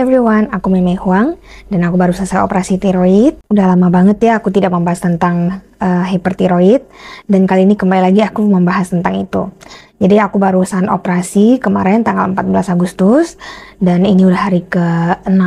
everyone, aku Mei Huang dan aku baru selesai operasi tiroid. Udah lama banget ya aku tidak membahas tentang hipertiroid dan kali ini kembali lagi aku membahas tentang itu. Jadi aku barusan operasi kemarin tanggal 14 Agustus dan ini udah hari ke-6.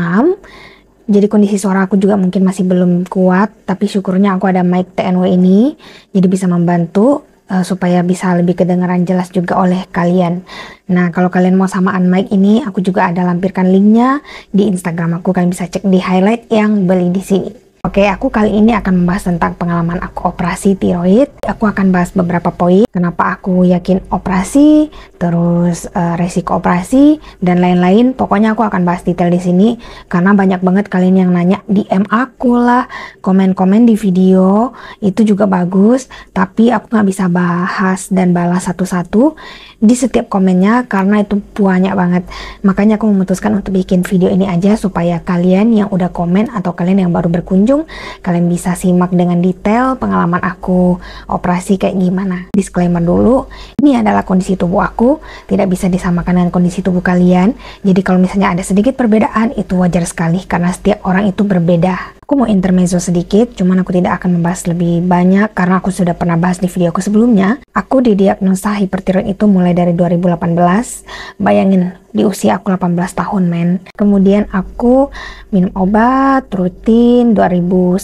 Jadi kondisi suara aku juga mungkin masih belum kuat, tapi syukurnya aku ada mic TNW ini jadi bisa membantu supaya bisa lebih kedengaran jelas juga oleh kalian. Nah, kalau kalian mau samaan mic ini, aku juga ada lampirkan linknya di Instagram aku. Kalian bisa cek di highlight yang beli di sini. Oke, aku kali ini akan membahas tentang pengalaman aku operasi tiroid. Aku akan bahas beberapa poin, kenapa aku yakin operasi, terus resiko operasi, dan lain-lain. Pokoknya aku akan bahas detail di sini, karena banyak banget kalian yang nanya DM aku lah, komen-komen di video, itu juga bagus, tapi aku nggak bisa bahas dan balas satu-satu di setiap komennya, karena itu banyak banget. Makanya aku memutuskan untuk bikin video ini aja, supaya kalian yang udah komen atau kalian yang baru berkunjung, kalian bisa simak dengan detail pengalaman aku operasi kayak gimana. Disclaimer dulu, ini adalah kondisi tubuh aku, tidak bisa disamakan dengan kondisi tubuh kalian. Jadi kalau misalnya ada sedikit perbedaan, itu wajar sekali karena setiap orang itu berbeda. Aku mau intermezzo sedikit, cuman aku tidak akan membahas lebih banyak karena aku sudah pernah bahas di video aku sebelumnya. Aku didiagnosa hipertiroid itu mulai dari 2018. Bayangin, di usia aku 18 tahun men. Kemudian aku minum obat rutin 2019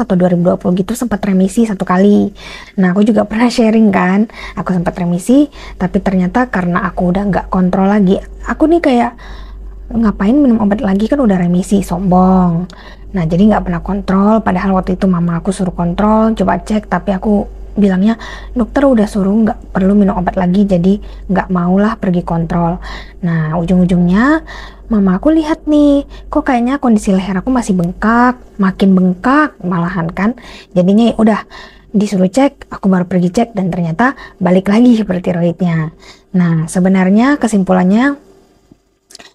atau 2020 gitu, sempat remisi satu kali. Nah, aku juga pernah sharing kan, aku sempat remisi, tapi ternyata karena aku udah nggak kontrol lagi. Aku nih kayak, ngapain minum obat lagi, kan udah remisi, sombong. Nah, jadi nggak pernah kontrol, padahal waktu itu mama aku suruh kontrol, coba cek, tapi aku bilangnya, dokter udah suruh nggak perlu minum obat lagi, jadi nggak maulah pergi kontrol. Nah, ujung-ujungnya mama aku lihat nih, kok kayaknya kondisi leher aku masih bengkak, makin bengkak malahan kan. Jadinya udah disuruh cek, aku baru pergi cek, dan ternyata balik lagi hipertiroidnya. Nah, sebenarnya kesimpulannya,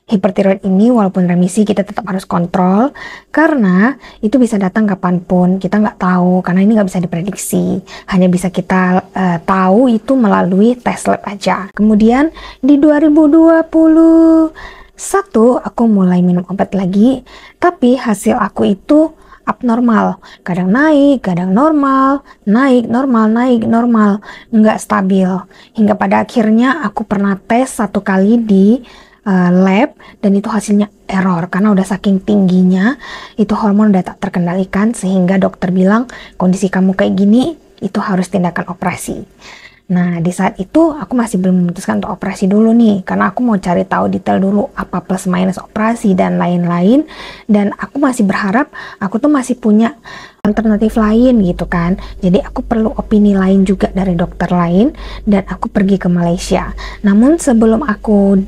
hipertiroid ini walaupun remisi kita tetap harus kontrol, karena itu bisa datang kapanpun, kita nggak tahu, karena ini nggak bisa diprediksi, hanya bisa kita tahu itu melalui tes lab aja. Kemudian di 2021 aku mulai minum obat lagi, tapi hasil aku itu abnormal, kadang naik, kadang normal, naik, normal, naik, normal, nggak stabil, hingga pada akhirnya aku pernah tes satu kali di lab, dan itu hasilnya error karena udah saking tingginya itu hormon udah tak terkendalikan, sehingga dokter bilang kondisi kamu kayak gini itu harus tindakan operasi. Nah, di saat itu aku masih belum memutuskan untuk operasi dulu nih, karena aku mau cari tahu detail dulu apa plus minus operasi dan lain-lain, dan aku masih berharap aku tuh masih punya alternatif lain gitu kan. Jadi aku perlu opini lain juga dari dokter lain, dan aku pergi ke Malaysia. Namun sebelum aku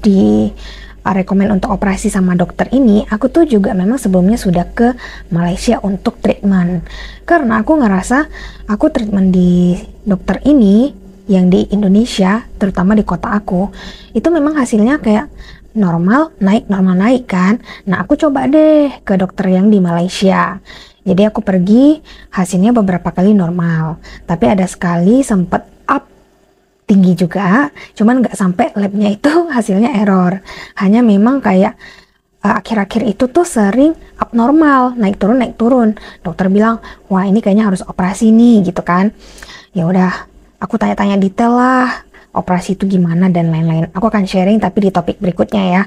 rekomen untuk operasi sama dokter ini, aku tuh juga memang sebelumnya sudah ke Malaysia untuk treatment, karena aku ngerasa aku treatment di dokter ini yang di Indonesia, terutama di kota aku, itu memang hasilnya kayak normal naik kan. Nah, aku coba deh ke dokter yang di Malaysia. Jadi aku pergi, hasilnya beberapa kali normal, tapi ada sekali sempat up tinggi juga, cuman nggak sampai labnya itu hasilnya error. Hanya memang kayak akhir-akhir itu tuh sering abnormal, naik turun. Dokter bilang, wah ini kayaknya harus operasi nih gitu kan. Ya udah, aku tanya-tanya detail lah, operasi itu gimana dan lain-lain. Aku akan sharing tapi di topik berikutnya ya.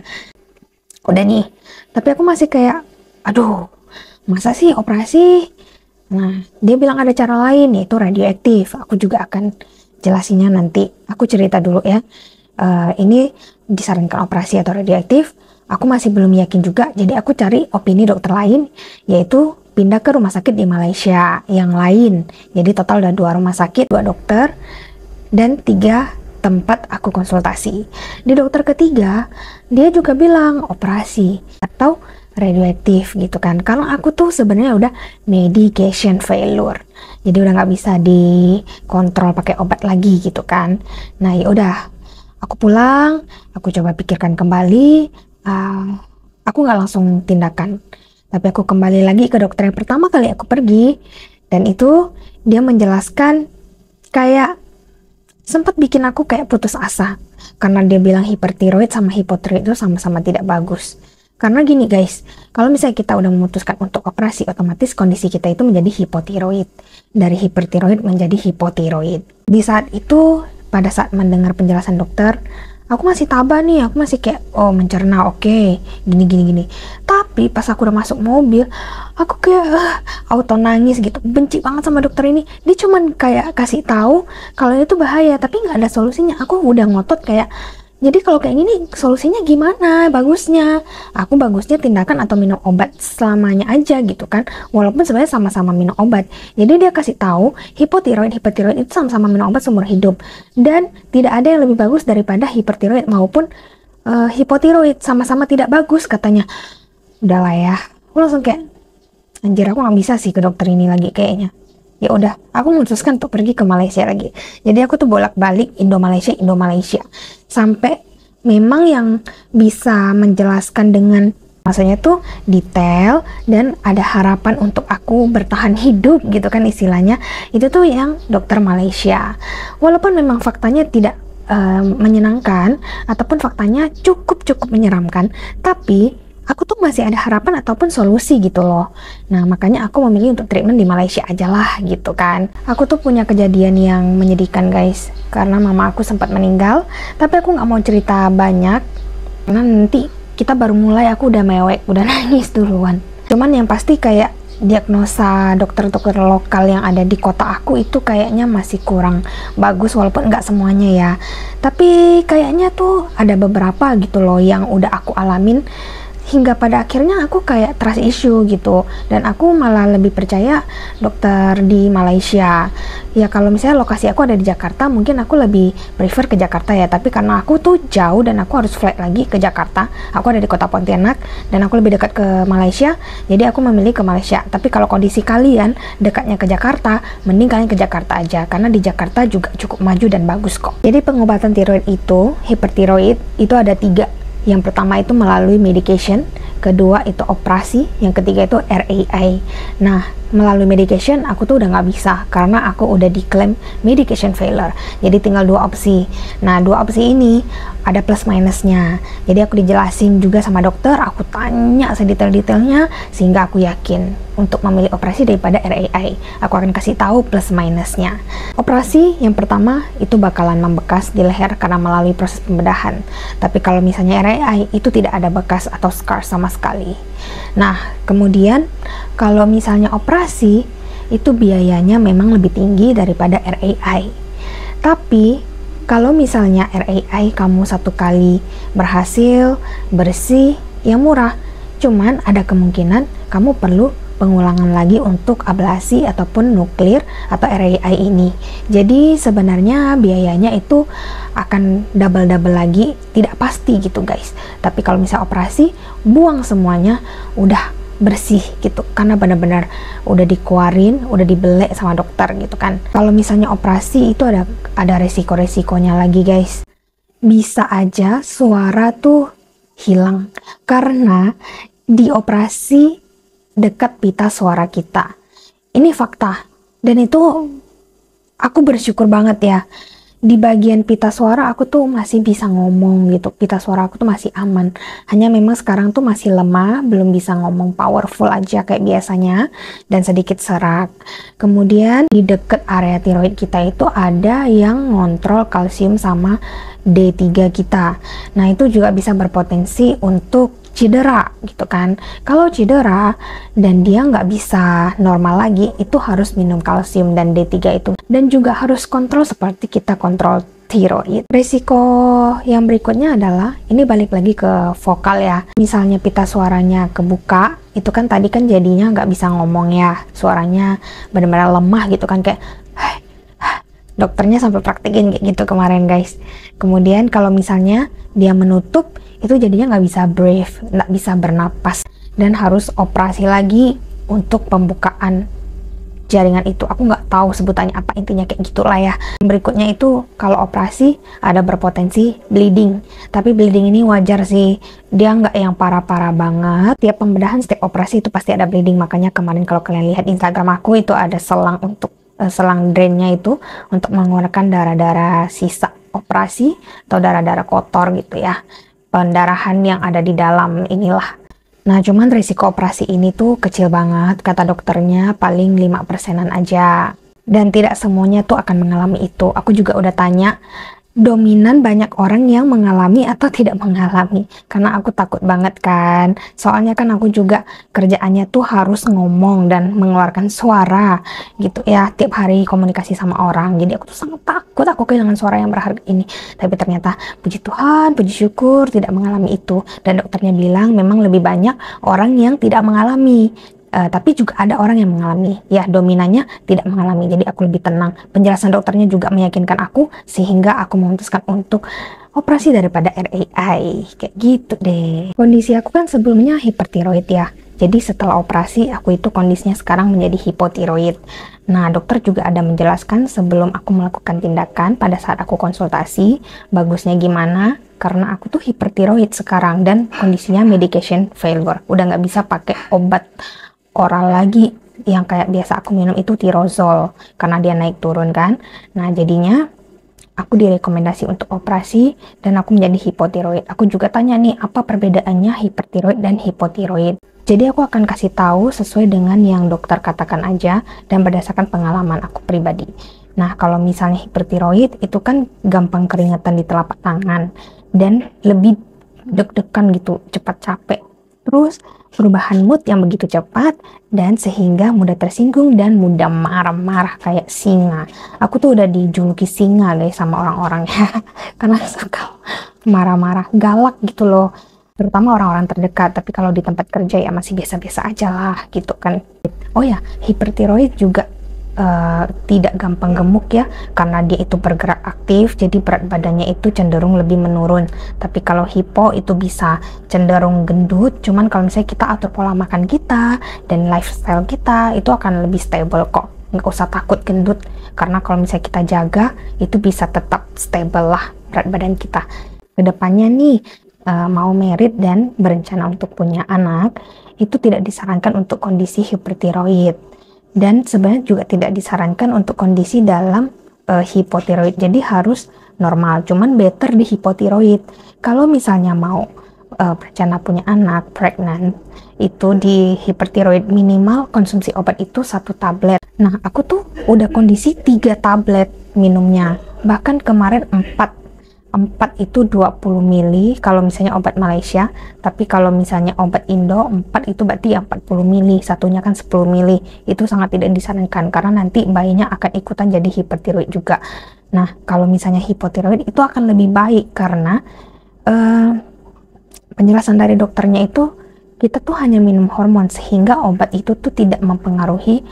Udah nih, tapi aku masih kayak, aduh, masa sih operasi? Nah, dia bilang ada cara lain, yaitu radioaktif. Aku juga akan jelasinnya nanti. Aku cerita dulu ya. Ini disarankan operasi atau radioaktif. Aku masih belum yakin juga, jadi aku cari opini dokter lain, yaitu pindah ke rumah sakit di Malaysia yang lain. Jadi total ada 2 rumah sakit, 2 dokter, dan 3 tempat aku konsultasi. Di dokter ketiga, dia juga bilang operasi atau radioaktif gitu kan, karena aku tuh sebenarnya udah medication failure, jadi udah nggak bisa dikontrol pakai obat lagi gitu kan. Nah, ya udah, aku pulang, aku coba pikirkan kembali, aku nggak langsung tindakan, tapi aku kembali lagi ke dokter yang pertama kali aku pergi, dan itu dia menjelaskan kayak sempat bikin aku kayak putus asa, karena dia bilang hipertiroid sama hipotiroid itu sama-sama tidak bagus. Karena gini guys, kalau misalnya kita udah memutuskan untuk operasi, otomatis kondisi kita itu menjadi hipotiroid. Dari hipertiroid menjadi hipotiroid. Di saat itu, pada saat mendengar penjelasan dokter, aku masih tabah nih, aku masih kayak, oh mencerna, oke, gini. Tapi pas aku udah masuk mobil, aku kayak auto nangis gitu, benci banget sama dokter ini. Dia cuman kayak kasih tahu kalau itu bahaya, tapi nggak ada solusinya. Aku udah ngotot kayak, jadi kalau kayak gini solusinya gimana? Bagusnya, aku bagusnya tindakan atau minum obat selamanya aja gitu kan. Walaupun sebenarnya sama-sama minum obat. Jadi dia kasih tahu hipotiroid itu sama-sama minum obat seumur hidup. Dan tidak ada yang lebih bagus daripada hipertiroid maupun hipotiroid, sama-sama tidak bagus katanya. Udahlah ya. Aku langsung kayak, anjir aku nggak bisa sih ke dokter ini lagi kayaknya. Ya udah, aku memutuskan untuk pergi ke Malaysia lagi. Jadi aku tuh bolak-balik Indo Malaysia sampai memang yang bisa menjelaskan dengan maksudnya tuh detail dan ada harapan untuk aku bertahan hidup gitu kan istilahnya, itu tuh yang dokter Malaysia. Walaupun memang faktanya tidak menyenangkan ataupun faktanya cukup menyeramkan, tapi aku tuh masih ada harapan ataupun solusi gitu loh. Nah makanya aku memilih untuk treatment di Malaysia aja lah gitu kan. Aku tuh punya kejadian yang menyedihkan guys, karena mama aku sempat meninggal. Tapi aku nggak mau cerita banyak karena nanti kita baru mulai aku udah mewek, udah nangis duluan. Cuman yang pasti kayak diagnosa dokter-dokter lokal yang ada di kota aku itu kayaknya masih kurang bagus, walaupun nggak semuanya ya. Tapi kayaknya tuh ada beberapa gitu loh yang udah aku alamin, hingga pada akhirnya aku kayak trust issue gitu, dan aku malah lebih percaya dokter di Malaysia. Ya kalau misalnya lokasi aku ada di Jakarta, mungkin aku lebih prefer ke Jakarta ya, tapi karena aku tuh jauh dan aku harus flight lagi ke Jakarta, aku ada di kota Pontianak dan aku lebih dekat ke Malaysia, jadi aku memilih ke Malaysia. Tapi kalau kondisi kalian dekatnya ke Jakarta, mending kalian ke Jakarta aja, karena di Jakarta juga cukup maju dan bagus kok. Jadi pengobatan tiroid itu, hipertiroid itu ada 3. Yang pertama itu melalui medication, kedua itu operasi, yang ketiga itu RAI. Nah, melalui medication aku tuh udah nggak bisa karena aku udah diklaim medication failure. Jadi tinggal 2 opsi. Nah, 2 opsi ini ada plus minusnya. Jadi aku dijelasin juga sama dokter, aku tanya sedetail-detailnya sehingga aku yakin untuk memilih operasi daripada RAI. Aku akan kasih tahu plus minusnya. Operasi yang pertama itu bakalan membekas di leher karena melalui proses pembedahan. Tapi kalau misalnya RAI itu tidak ada bekas atau scar sama sekali. Nah, kemudian kalau misalnya operasi itu biayanya memang lebih tinggi daripada RAI. Tapi kalau misalnya RAI kamu 1 kali berhasil, bersih, ya murah. Cuman ada kemungkinan kamu perlu pengulangan lagi untuk ablasi ataupun nuklir atau RAI ini. Jadi sebenarnya biayanya itu akan double lagi, tidak pasti gitu guys. Tapi kalau misalnya operasi, buang semuanya, udah bersih gitu, karena benar-benar udah dikeluarin, udah dibelek sama dokter gitu kan. Kalau misalnya operasi itu ada resiko-resikonya lagi guys. Bisa aja suara tuh hilang karena di operasi dekat pita suara kita. Ini fakta. Dan itu aku bersyukur banget ya. Di bagian pita suara aku tuh masih bisa ngomong gitu. Pita suara aku tuh masih aman. Hanya memang sekarang tuh masih lemah, belum bisa ngomong powerful aja kayak biasanya, dan sedikit serak. Kemudian di dekat area tiroid kita itu ada yang ngontrol kalsium sama D3 kita. Nah itu juga bisa berpotensi untuk cedera gitu kan. Kalau cedera dan dia nggak bisa normal lagi, itu harus minum kalsium dan D3 itu, dan juga harus kontrol seperti kita kontrol tiroid. Resiko yang berikutnya adalah, ini balik lagi ke vokal ya, misalnya pita suaranya kebuka, itu kan tadi kan jadinya nggak bisa ngomong ya, suaranya benar-benar lemah gitu kan, kayak dokternya sampai praktekin kayak gitu kemarin guys. Kemudian kalau misalnya dia menutup, itu jadinya nggak bisa breathe, nggak bisa bernapas, dan harus operasi lagi untuk pembukaan jaringan itu. Aku nggak tahu sebutannya apa, intinya kayak gitulah ya. Berikutnya itu kalau operasi ada berpotensi bleeding, tapi bleeding ini wajar sih, dia nggak yang parah-parah banget. Tiap pembedahan, setiap operasi itu pasti ada bleeding. Makanya kemarin kalau kalian lihat Instagram aku itu ada selang untuk selang drainnya itu untuk mengeluarkan darah-darah sisa operasi atau darah-darah kotor gitu ya, pendarahan yang ada di dalam inilah. Nah, cuman risiko operasi ini tuh kecil banget, kata dokternya paling 5%-an aja. Dan tidak semuanya tuh akan mengalami itu. Aku juga udah tanya, dominan banyak orang yang mengalami atau tidak mengalami, karena aku takut banget kan, soalnya kan aku juga kerjaannya tuh harus ngomong dan mengeluarkan suara gitu ya, tiap hari komunikasi sama orang, jadi aku tuh sangat takut aku kehilangan suara yang berharga ini. Tapi ternyata puji Tuhan, puji syukur tidak mengalami itu, dan dokternya bilang memang lebih banyak orang yang tidak mengalami. Tapi juga ada orang yang mengalami, ya dominannya tidak mengalami, jadi aku lebih tenang. Penjelasan dokternya juga meyakinkan aku, sehingga aku memutuskan untuk operasi daripada RAI, kayak gitu deh. Kondisi aku kan sebelumnya hipertiroid ya, jadi setelah operasi aku itu kondisinya sekarang menjadi hipotiroid. Nah, dokter juga ada menjelaskan sebelum aku melakukan tindakan pada saat aku konsultasi, bagusnya gimana, karena aku tuh hipertiroid sekarang dan kondisinya medication failure, udah nggak bisa pakai obat oral lagi yang kayak biasa aku minum itu tirozol, karena dia naik turun kan. Nah, jadinya aku direkomendasi untuk operasi dan aku menjadi hipotiroid. Aku juga tanya nih, apa perbedaannya hipertiroid dan hipotiroid? Jadi aku akan kasih tahu sesuai dengan yang dokter katakan aja dan berdasarkan pengalaman aku pribadi. Nah, kalau misalnya hipertiroid itu kan gampang keringetan di telapak tangan dan lebih deg-degan gitu, cepat capek. Terus perubahan mood yang begitu cepat dan sehingga mudah tersinggung dan mudah marah-marah kayak singa. Aku tuh udah dijuluki singa guys sama orang-orang ya, karena suka marah-marah, galak gitu loh. Terutama orang-orang terdekat, tapi kalau di tempat kerja ya masih biasa-biasa aja lah gitu kan. Oh ya, hipertiroid juga tidak gampang gemuk ya, karena dia itu bergerak aktif, jadi berat badannya itu cenderung lebih menurun. Tapi kalau hipo itu bisa cenderung gendut, cuman kalau misalnya kita atur pola makan kita dan lifestyle kita, itu akan lebih stable kok, nggak usah takut gendut, karena kalau misalnya kita jaga, itu bisa tetap stable lah berat badan kita. Kedepannya nih, mau merit dan berencana untuk punya anak, itu tidak disarankan untuk kondisi hipertiroid. Dan sebenarnya juga tidak disarankan untuk kondisi dalam hipotiroid, jadi harus normal, cuman better di hipotiroid. Kalau misalnya mau berencana punya anak, pregnant, itu di hipertiroid minimal konsumsi obat itu 1 tablet. Nah, aku tuh udah kondisi 3 tablet minumnya, bahkan kemarin 4 itu 20 mili kalau misalnya obat Malaysia, tapi kalau misalnya obat Indo 4 itu berarti ya 40 mili, satunya kan 10 mili. Itu sangat tidak disarankan karena nanti bayinya akan ikutan jadi hipertiroid juga. Nah, kalau misalnya hipotiroid itu akan lebih baik karena penjelasan dari dokternya itu kita tuh hanya minum hormon, sehingga obat itu tuh tidak mempengaruhi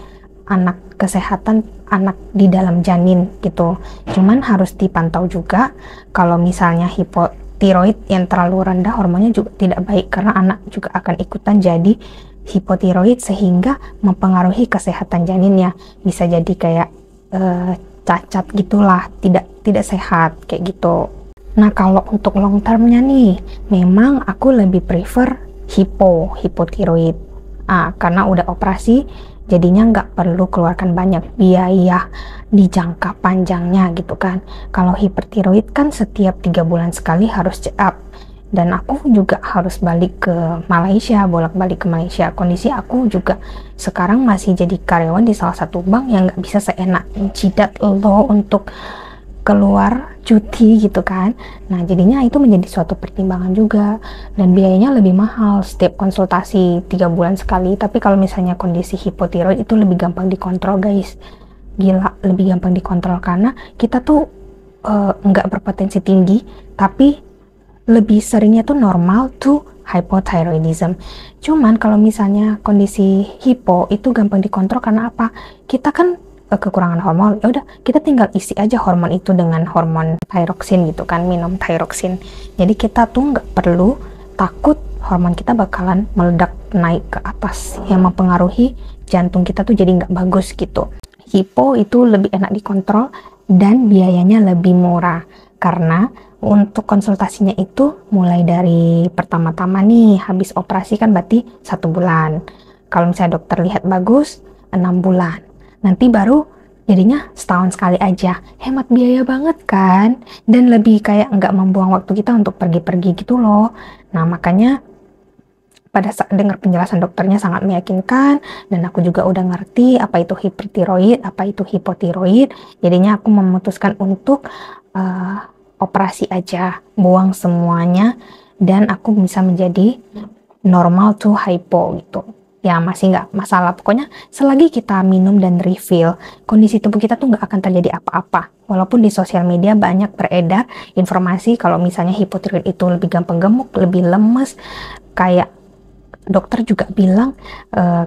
kesehatan anak di dalam janin gitu. Cuman harus dipantau juga, kalau misalnya hipotiroid yang terlalu rendah hormonnya juga tidak baik, karena anak juga akan ikutan jadi hipotiroid sehingga mempengaruhi kesehatan janinnya, bisa jadi kayak cacat gitulah, tidak sehat kayak gitu. Nah, kalau untuk long termnya nih, memang aku lebih prefer hipotiroid karena udah operasi, jadinya nggak perlu keluarkan banyak biaya di jangka panjangnya gitu kan. Kalau hipertiroid kan setiap 3 bulan sekali harus check up, dan aku juga harus balik ke Malaysia, bolak-balik ke Malaysia. Kondisi aku juga sekarang masih jadi karyawan di salah satu bank yang nggak bisa seenak jidat lo untuk keluar cuti gitu kan. Nah, jadinya itu menjadi suatu pertimbangan juga, dan biayanya lebih mahal setiap konsultasi 3 bulan sekali. Tapi kalau misalnya kondisi hipotiroid itu lebih gampang dikontrol guys, gila, lebih gampang dikontrol karena kita tuh nggak berpotensi tinggi, tapi lebih seringnya tuh normal to hypothyroidism. Cuman kalau misalnya kondisi hipo itu gampang dikontrol karena apa? Kita kan kekurangan hormon, ya udah kita tinggal isi aja hormon itu dengan hormon thyroxine gitu kan, minum thyroxine. Jadi kita tuh nggak perlu takut hormon kita bakalan meledak naik ke atas yang mempengaruhi jantung kita tuh jadi nggak bagus gitu. Hipo itu lebih enak dikontrol dan biayanya lebih murah karena untuk konsultasinya itu mulai dari pertama-tama nih habis operasi kan berarti 1 bulan. Kalau misalnya dokter lihat bagus 6 bulan. Nanti baru jadinya setahun sekali aja. Hemat biaya banget kan? Dan lebih kayak nggak membuang waktu kita untuk pergi-pergi gitu loh. Nah, makanya pada saat dengar penjelasan dokternya sangat meyakinkan, dan aku juga udah ngerti apa itu hipertiroid, apa itu hipotiroid. Jadinya aku memutuskan untuk operasi aja, buang semuanya, dan aku bisa menjadi normal to hypo gitu. Ya masih nggak masalah, pokoknya selagi kita minum dan refill, kondisi tubuh kita tuh nggak akan terjadi apa-apa. Walaupun di sosial media banyak beredar informasi kalau misalnya hipotiroid itu lebih gampang gemuk, lebih lemes, kayak dokter juga bilang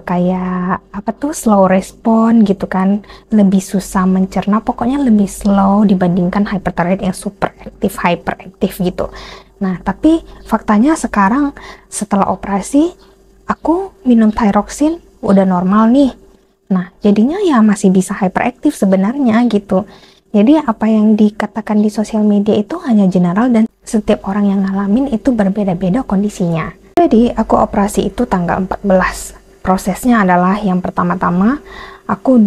kayak apa tuh slow respon gitu kan, lebih susah mencerna, pokoknya lebih slow dibandingkan hyperthyroid yang super aktif, hyperaktif gitu. Nah tapi faktanya sekarang setelah operasi aku minum thyroxine udah normal nih. Nah jadinya ya masih bisa hyperaktif sebenarnya gitu. Jadi apa yang dikatakan di sosial media itu hanya general, dan setiap orang yang ngalamin itu berbeda-beda kondisinya. Jadi aku operasi itu tanggal 14. Prosesnya adalah yang pertama-tama aku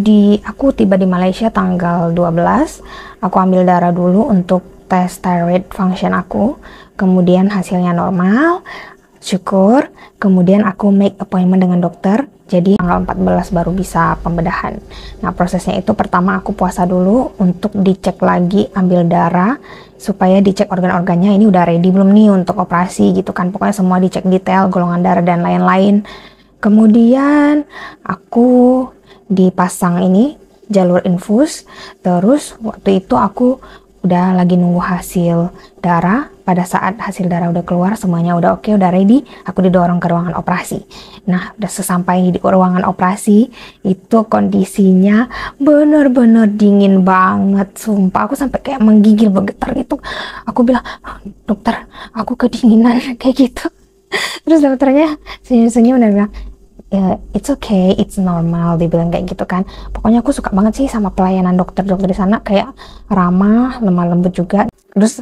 tiba di Malaysia tanggal 12. Aku ambil darah dulu untuk tes thyroid function aku. Kemudian hasilnya normal. Syukur. Kemudian aku make appointment dengan dokter. Jadi tanggal 14 baru bisa pembedahan. Nah, prosesnya itu pertama aku puasa dulu untuk dicek lagi, ambil darah supaya dicek organ-organnya ini udah ready belum nih untuk operasi gitu kan. Pokoknya semua dicek detail, golongan darah dan lain-lain. Kemudian aku dipasang ini jalur infus. Terus waktu itu aku udah lagi nunggu hasil darah. Pada saat hasil darah udah keluar, semuanya udah oke, udah ready, aku didorong ke ruangan operasi. Nah, udah sesampai di ruangan operasi, itu kondisinya bener-bener dingin banget, sumpah. Aku sampai kayak menggigil, bergetar gitu. Aku bilang, dokter, aku kedinginan, kayak gitu. Terus dokternya senyum-senyum dan bilang, it's okay, it's normal, dibilang kayak gitu kan. Pokoknya aku suka banget sih sama pelayanan dokter-dokter di sana, kayak ramah, lemah lembut juga. Terus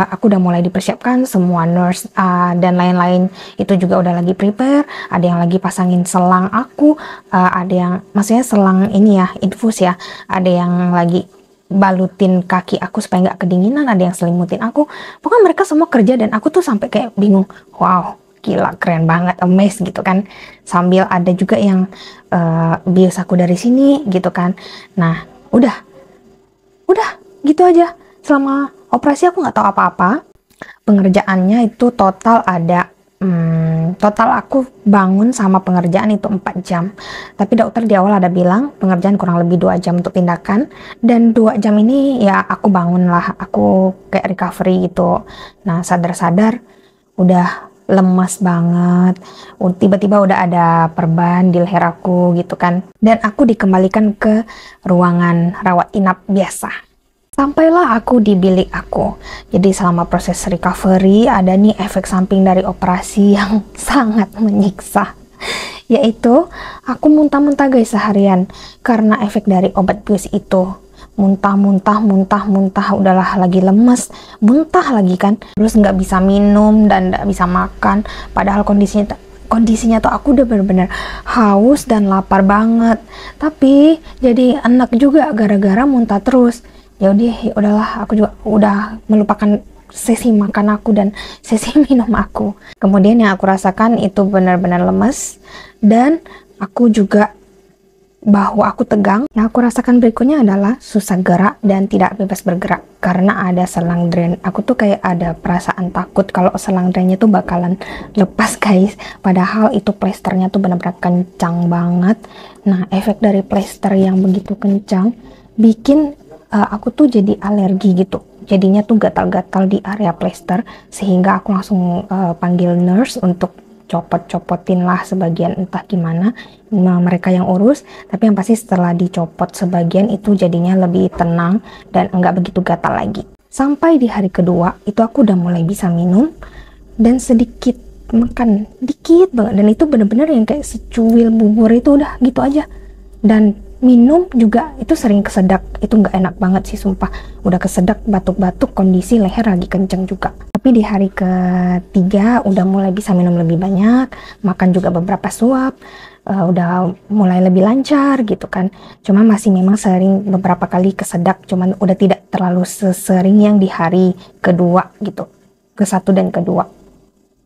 aku udah mulai dipersiapkan, semua nurse dan lain-lain itu juga udah lagi prepare. Ada yang lagi pasangin selang aku, ada yang maksudnya selang ini ya, infus ya. Ada yang lagi balutin kaki aku supaya nggak kedinginan, ada yang selimutin aku. Pokoknya mereka semua kerja dan aku tuh sampai kayak bingung, wow, gila, keren banget, amazed gitu kan. Sambil ada juga yang bius aku dari sini gitu kan. Nah, udah gitu aja. Selama operasi aku nggak tahu apa-apa. Pengerjaannya itu total ada total aku bangun sama pengerjaan itu 4 jam. Tapi dokter di awal ada bilang pengerjaan kurang lebih 2 jam untuk tindakan, dan 2 jam ini ya aku bangun lah, aku kayak recovery gitu. Nah, sadar-sadar udah lemas banget, tiba-tiba udah ada perban di leher aku gitu kan, dan aku dikembalikan ke ruangan rawat inap biasa. Sampailah aku di bilik aku. Jadi selama proses recovery ada nih efek samping dari operasi yang sangat menyiksa, yaitu aku muntah-muntah guys seharian karena efek dari obat bius itu. Muntah, udahlah lagi lemes, muntah lagi kan, terus nggak bisa minum dan nggak bisa makan, padahal kondisinya tuh aku udah bener-bener haus dan lapar banget, tapi jadi enak juga gara-gara muntah terus. Ya udahlah, aku juga udah melupakan sesi makan aku dan sesi minum aku. Kemudian yang aku rasakan itu benar-benar lemes, dan aku juga bahwa aku tegang. Yang aku rasakan berikutnya adalah susah gerak dan tidak bebas bergerak karena ada selang drain. Aku tuh kayak ada perasaan takut kalau selang drainnya tuh bakalan lepas guys, padahal itu plesternya tuh benar-benar kencang banget. Nah, efek dari plester yang begitu kencang bikin aku tuh jadi alergi gitu, jadinya tuh gatal-gatal di area plester, sehingga aku langsung panggil nurse untuk copot-copotin lah sebagian, entah gimana mereka yang urus, tapi yang pasti setelah dicopot sebagian itu jadinya lebih tenang dan enggak begitu gatal lagi. Sampai di hari kedua itu aku udah mulai bisa minum dan sedikit makan, dikit banget, dan itu bener-bener yang kayak secuil bubur itu udah gitu aja. Dan minum juga itu sering kesedak, itu nggak enak banget sih sumpah, udah kesedak, batuk-batuk, kondisi leher lagi kenceng juga. Tapi di hari ketiga udah mulai bisa minum lebih banyak, makan juga beberapa suap, udah mulai lebih lancar gitu kan. Cuma masih memang sering beberapa kali kesedak, cuman udah tidak terlalu sesering yang di hari kedua gitu, ke-1 dan kedua.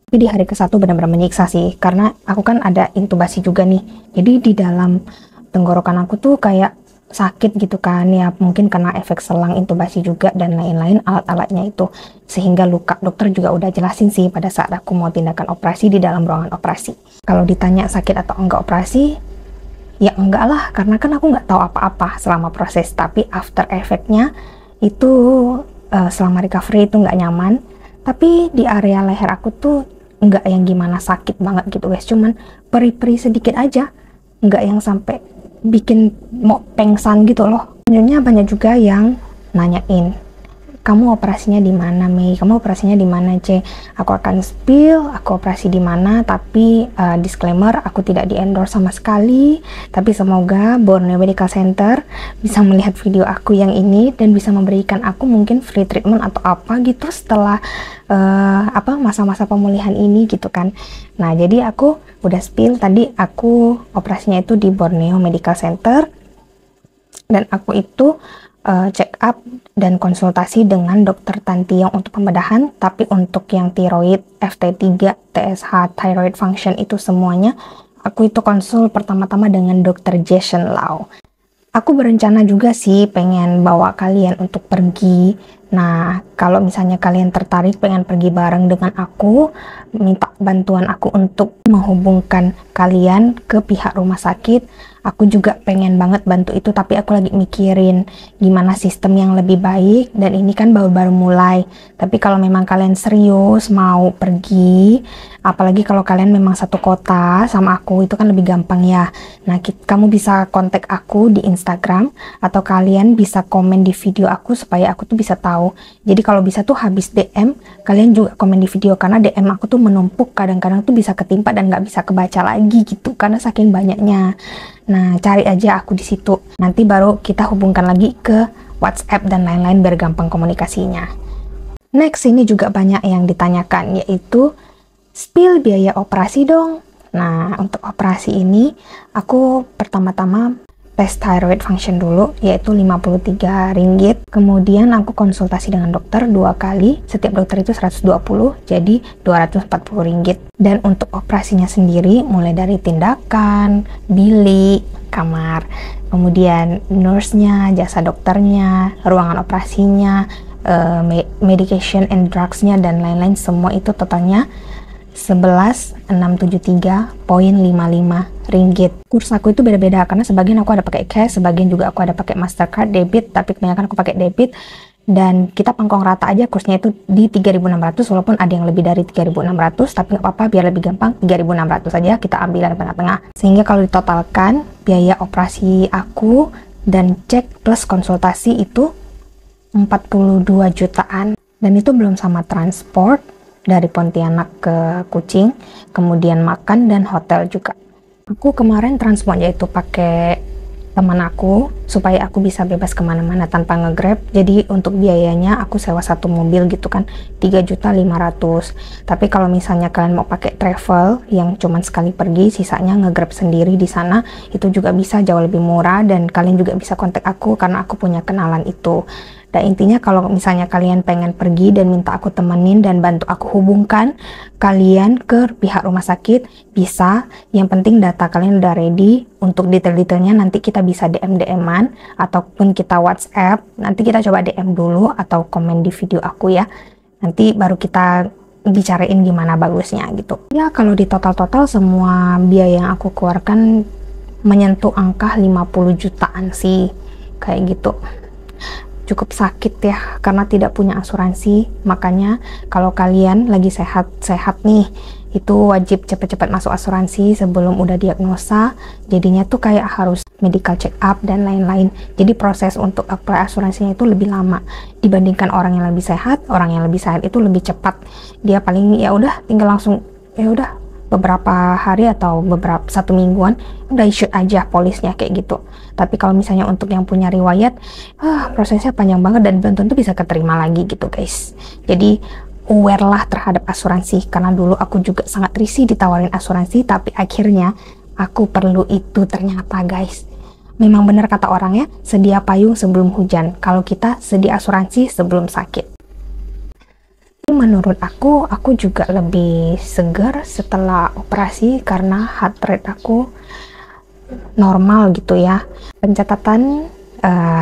Tapi Tapi di hari ke-1 benar-benar menyiksa sih, karena aku kan ada intubasi juga nih. Jadi di dalam tenggorokan aku tuh kayak sakit gitu kan, ya mungkin karena efek selang intubasi juga dan lain-lain alat-alatnya itu, sehingga luka. Dokter juga udah jelasin sih pada saat aku mau tindakan operasi di dalam ruangan operasi. Kalau ditanya sakit atau enggak operasi, ya enggak lah, karena kan aku nggak tahu apa-apa selama proses. Tapi after effect-nya itu selama recovery itu nggak nyaman. Tapi di area leher aku tuh nggak yang gimana sakit banget gitu guys, cuman peri-peri sedikit aja, nggak yang sampai bikin mau pengsan gitu loh. Sebenarnya banyak juga yang nanyain, kamu operasinya di mana, Mei? Kamu operasinya di mana, C? Aku akan spill, aku operasi di mana, tapi disclaimer, aku tidak di-endorse sama sekali. Tapi semoga Borneo Medical Center bisa melihat video aku yang ini dan bisa memberikan aku mungkin free treatment atau apa gitu setelah masa-masa pemulihan ini gitu kan. Nah, jadi aku udah spill tadi, aku operasinya itu di Borneo Medical Center dan aku itu check up dan konsultasi dengan dokter Tantiong untuk pembedahan. Tapi untuk yang tiroid, FT3, TSH, thyroid function itu semuanya aku itu konsul pertama-tama dengan dokter Jason Lau. Aku berencana juga sih pengen bawa kalian untuk pergi. Nah, kalau misalnya kalian tertarik pengen pergi bareng dengan aku, minta bantuan aku untuk menghubungkan kalian ke pihak rumah sakit, aku juga pengen banget bantu itu. Tapi aku lagi mikirin gimana sistem yang lebih baik, dan ini kan baru-baru mulai. Tapi kalau memang kalian serius mau pergi, apalagi kalau kalian memang satu kota sama aku, itu kan lebih gampang ya. Nah, kamu bisa kontak aku di Instagram, atau kalian bisa komen di video aku supaya aku tuh bisa tahu. Jadi kalau bisa tuh habis DM, kalian juga komen di video, karena DM aku tuh menumpuk, kadang-kadang tuh bisa ketimpa dan nggak bisa kebaca lagi gitu, karena saking banyaknya. Nah, cari aja aku di situ. Nanti baru kita hubungkan lagi ke WhatsApp dan lain-lain biar gampang komunikasinya. Next, ini juga banyak yang ditanyakan, yaitu spill biaya operasi dong. Nah, untuk operasi ini aku pertama-tama tes thyroid function dulu, yaitu Rp53. Kemudian aku konsultasi dengan dokter 2 kali, setiap dokter itu 120, jadi Rp240. Dan untuk operasinya sendiri, mulai dari tindakan, bilik, kamar, kemudian nurse-nya, jasa dokternya, ruangan operasinya, medication and drugs-nya, dan lain-lain, semua itu totalnya Rp11.673.55. Kurs aku itu beda-beda karena sebagian aku ada pakai cash, sebagian juga aku ada pakai Mastercard, debit, tapi kebanyakan aku pakai debit. Dan kita pangkong rata aja kursnya itu di 3.600, walaupun ada yang lebih dari 3.600, tapi nggak apa-apa, biar lebih gampang 3.600 aja kita ambil yang tengah-tengah. Sehingga kalau ditotalkan biaya operasi aku dan cek plus konsultasi itu 42 jutaan, dan itu belum sama transport dari Pontianak ke Kucing, kemudian makan dan hotel juga. Aku kemarin transport yaitu pakai teman aku supaya aku bisa bebas kemana-mana tanpa nge-grab. Jadi untuk biayanya aku sewa satu mobil gitu kan, 3.500.000. Tapi kalau misalnya kalian mau pakai travel yang cuman sekali pergi, sisanya nge-grab sendiri di sana, itu juga bisa jauh lebih murah, dan kalian juga bisa kontak aku karena aku punya kenalan itu. Dan intinya kalau misalnya kalian pengen pergi dan minta aku temenin dan bantu aku hubungkan kalian ke pihak rumah sakit, bisa. Yang penting data kalian udah ready. Untuk detail-detailnya nanti kita bisa DM-an ataupun kita WhatsApp. Nanti kita coba DM dulu atau komen di video aku ya. Nanti baru kita bicarain gimana bagusnya gitu. Ya, kalau di total-total semua biaya yang aku keluarkan menyentuh angka 50 jutaan sih, kayak gitu. Cukup sakit ya karena tidak punya asuransi. Makanya kalau kalian lagi sehat-sehat nih, itu wajib cepat-cepat masuk asuransi sebelum udah diagnosa. Jadinya tuh kayak harus medical check up dan lain-lain. Jadi proses untuk apply asuransinya itu lebih lama dibandingkan orang yang lebih sehat. Orang yang lebih sehat itu lebih cepat. Dia paling ya udah tinggal langsung, ya udah beberapa hari atau satu mingguan udah issue aja polisnya kayak gitu. Tapi kalau misalnya untuk yang punya riwayat, prosesnya panjang banget dan belum tentu bisa keterima lagi gitu guys. Jadi aware lah terhadap asuransi, karena dulu aku juga sangat risih ditawarin asuransi, tapi akhirnya aku perlu itu ternyata guys. Memang benar kata orang ya, sedia payung sebelum hujan. Kalau kita sedia asuransi sebelum sakit. Menurut aku juga lebih segar setelah operasi karena heart rate aku normal gitu ya. Pencatatan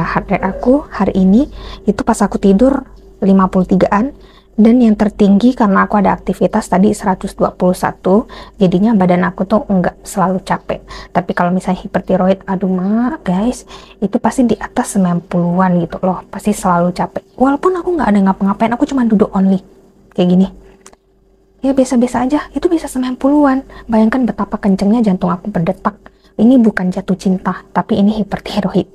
heart rate aku hari ini itu pas aku tidur 53-an, dan yang tertinggi karena aku ada aktivitas tadi 121, jadinya badan aku tuh enggak selalu capek. Tapi kalau misalnya hipertiroid, aduh guys, itu pasti di atas 90-an gitu loh, pasti selalu capek. Walaupun aku nggak ada ngapa-ngapain, aku cuma duduk only kayak gini ya, biasa-biasa aja, itu bisa 90-an. Bayangkan betapa kencengnya jantung aku berdetak. Ini bukan jatuh cinta, tapi ini hipertiroid.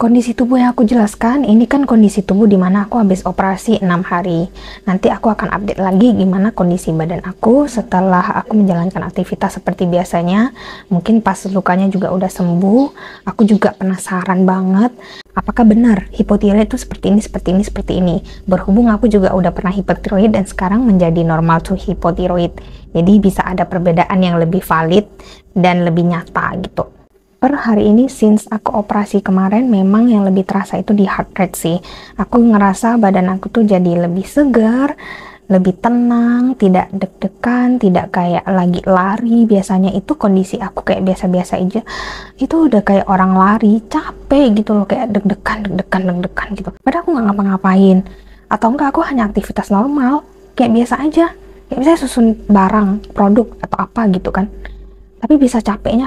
Kondisi tubuh yang aku jelaskan, ini kan kondisi tubuh dimana aku habis operasi 6 hari. Nanti aku akan update lagi gimana kondisi badan aku setelah aku menjalankan aktivitas seperti biasanya. Mungkin pas lukanya juga udah sembuh. Aku juga penasaran banget, apakah benar hipotiroid itu seperti ini. Berhubung aku juga udah pernah hipertiroid dan sekarang menjadi normal to hipotiroid. Jadi bisa ada perbedaan yang lebih valid dan lebih nyata gitu. Per hari ini, since aku operasi kemarin, memang yang lebih terasa itu di heart rate sih. Aku ngerasa badan aku tuh jadi lebih segar, lebih tenang, tidak deg-degan, tidak kayak lagi lari. Biasanya itu kondisi aku kayak biasa-biasa aja. Itu udah kayak orang lari, capek gitu loh, kayak deg-degan gitu. Padahal aku nggak ngapa-ngapain. Atau enggak, aku hanya aktivitas normal, kayak biasa aja. Kayak misalnya susun barang, produk, atau apa gitu kan. Tapi bisa capek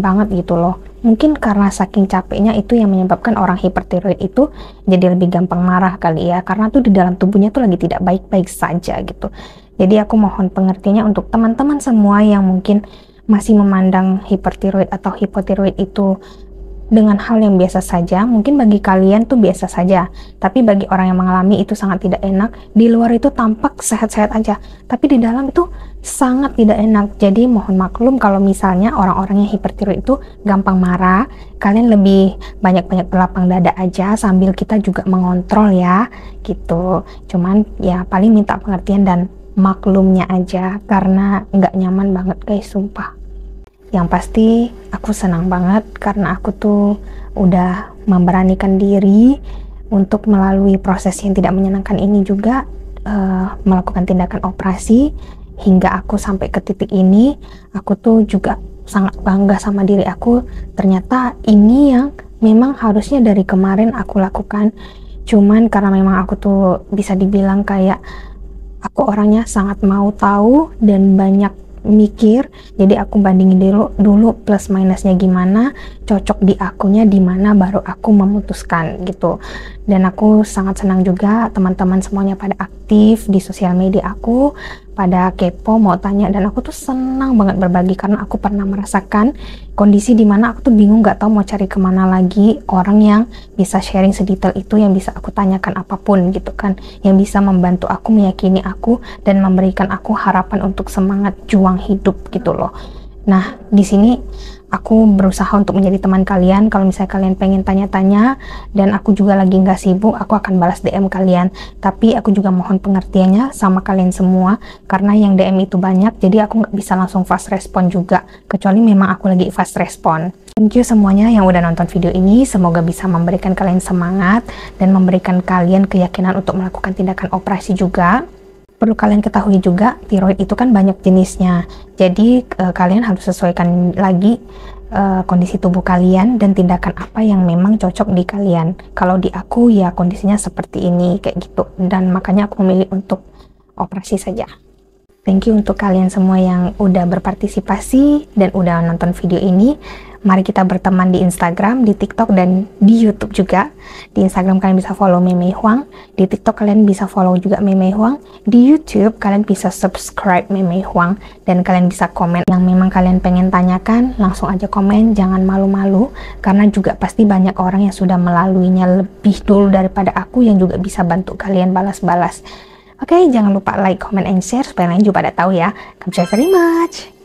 banget gitu loh. Mungkin karena saking capeknya itu yang menyebabkan orang hipertiroid itu jadi lebih gampang marah kali ya, karena tuh di dalam tubuhnya tuh lagi tidak baik-baik saja gitu. Jadi aku mohon pengertiannya untuk teman-teman semua yang mungkin masih memandang hipertiroid atau hipotiroid itu dengan hal yang biasa saja. Mungkin bagi kalian tuh biasa saja, tapi bagi orang yang mengalami itu sangat tidak enak. Di luar itu tampak sehat-sehat aja, tapi di dalam itu sangat tidak enak. Jadi mohon maklum kalau misalnya orang-orang yang hipertiroid itu gampang marah. Kalian lebih banyak-banyak berlapang dada aja sambil kita juga mengontrol ya gitu. Cuman ya paling minta pengertian dan maklumnya aja, karena nggak nyaman banget guys, sumpah. Yang pasti aku senang banget karena aku tuh udah memberanikan diri untuk melalui proses yang tidak menyenangkan ini juga, melakukan tindakan operasi hingga aku sampai ke titik ini. Aku tuh juga sangat bangga sama diri aku. Ternyata ini yang memang harusnya dari kemarin aku lakukan. Cuman karena memang aku tuh bisa dibilang kayak aku orangnya sangat mau tahu dan banyak mikir, jadi aku bandingin dulu plus minusnya gimana, cocok di akunya di mana, baru aku memutuskan gitu. Dan aku sangat senang juga teman-teman semuanya pada aktif di sosial media aku, pada kepo mau tanya, dan aku tuh senang banget berbagi karena aku pernah merasakan kondisi dimana aku tuh bingung gak tahu mau cari kemana lagi orang yang bisa sharing sedetail itu, yang bisa aku tanyakan apapun gitu kan, yang bisa membantu aku, meyakini aku, dan memberikan aku harapan untuk semangat juang hidup gitu loh. Nah, di sini aku berusaha untuk menjadi teman kalian. Kalau misalnya kalian pengen tanya-tanya dan aku juga lagi nggak sibuk, aku akan balas DM kalian. Tapi aku juga mohon pengertiannya sama kalian semua, karena yang DM itu banyak, jadi aku nggak bisa langsung fast respon juga, kecuali memang aku lagi fast respon. Thank you semuanya yang udah nonton video ini. Semoga bisa memberikan kalian semangat dan memberikan kalian keyakinan untuk melakukan tindakan operasi juga. Perlu kalian ketahui juga, tiroid itu kan banyak jenisnya. Jadi kalian harus sesuaikan lagi kondisi tubuh kalian dan tindakan apa yang memang cocok di kalian. Kalau di aku ya kondisinya seperti ini kayak gitu, dan makanya aku memilih untuk operasi saja. Thank you untuk kalian semua yang udah berpartisipasi dan udah nonton video ini. Mari kita berteman di Instagram, di TikTok, dan di YouTube juga. Di Instagram kalian bisa follow Meimei Huang, di TikTok kalian bisa follow juga Meimei Huang, di YouTube kalian bisa subscribe Meimei Huang, dan kalian bisa komen yang memang kalian pengen tanyakan. Langsung aja komen, jangan malu-malu, karena juga pasti banyak orang yang sudah melaluinya lebih dulu daripada aku yang juga bisa bantu kalian balas-balas. Oke, jangan lupa like, comment, and share supaya lain juga pada tahu ya. Thank you very much.